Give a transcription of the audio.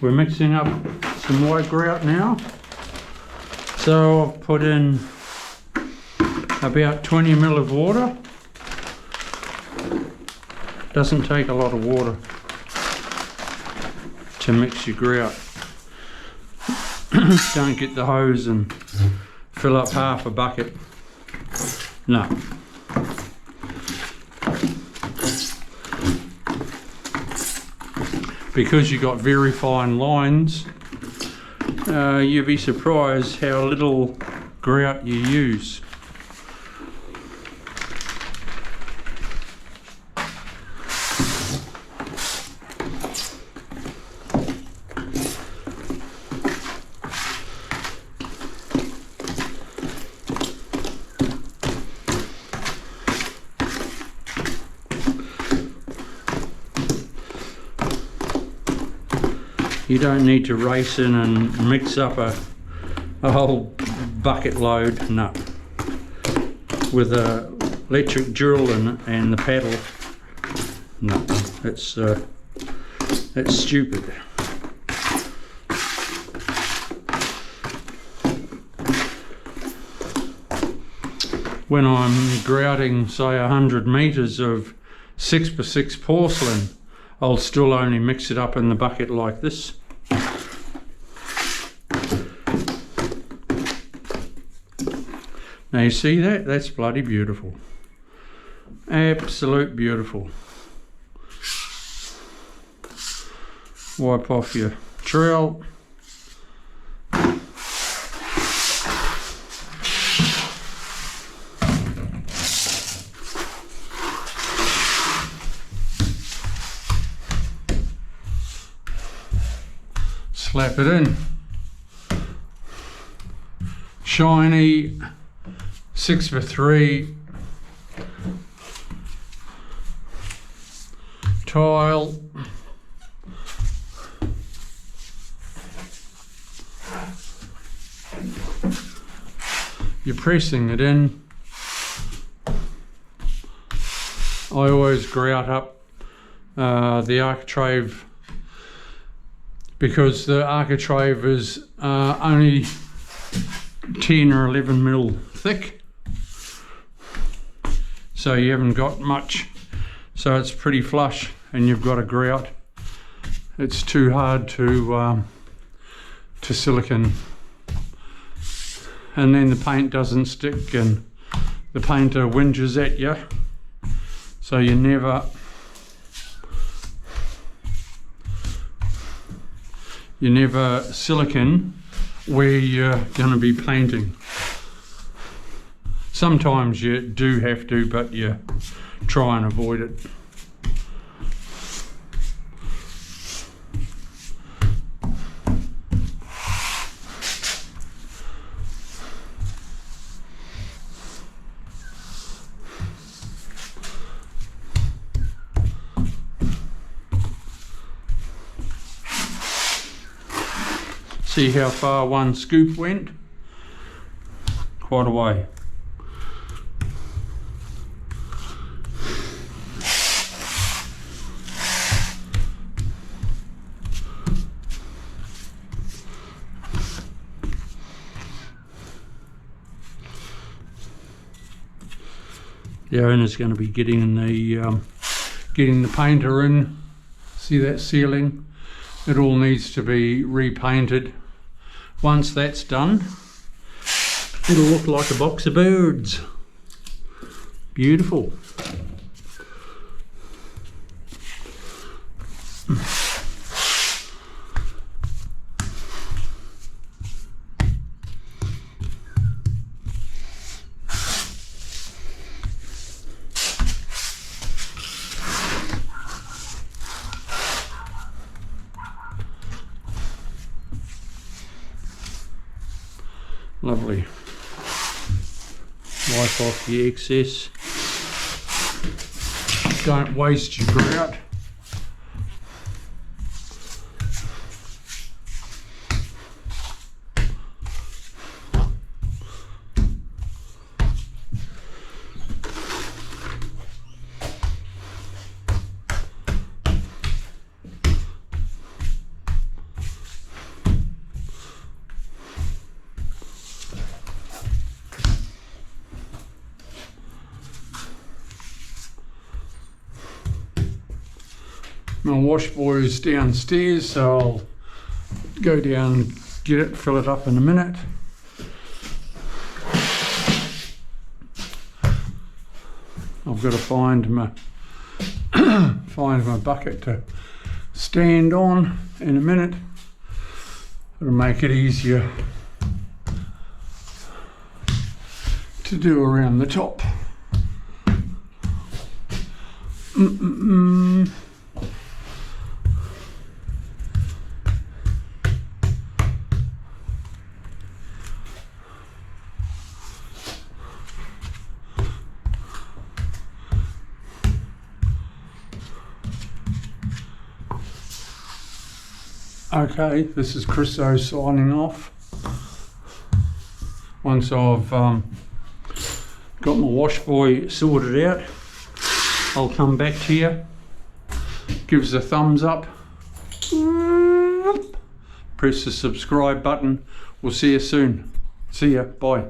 We're mixing up some white grout now. So I've put in about 20 ml of water. Doesn't take a lot of water to mix your grout. Don't get the hose and fill up half a bucket. No. Because you've got very fine lines, you'll be surprised how little grout you use. You don't need to race in and mix up a whole bucket load, no. With a electric drill and the paddle, no, it's stupid. When I'm grouting, say 100 metres of 6x6 porcelain, I'll still only mix it up in the bucket like this. Now you see that? That's bloody beautiful. Absolute beautiful. Wipe off your trowel. Slap it in. Shiny 6x3 tile. You're pressing it in. I always grout up the architrave, because the architrave is only 10 or 11 mil thick, so you haven't got much, so it's pretty flush and you've got a grout. It's too hard to silicone, and then the paint doesn't stick and the painter whinges at you, so you never silicone where you're going to be painting. Sometimes you do have to, but you try and avoid it. See how far one scoop went? Quite a way. The owner's going to be getting the painter in. See that ceiling? It all needs to be repainted. Once that's done, it'll look like a box of birds. Beautiful. Lovely. Wipe off the excess. Don't waste your grout. My wash boy is downstairs, so I'll go down and get it, fill it up in a minute. I've got to find my bucket to stand on in a minute. It'll make it easier to do around the top. Okay, this is Chriso signing off. Once I've got my wash boy sorted out, I'll come back to you. Give us a thumbs up. Press the subscribe button. We'll see you soon. See ya. Bye.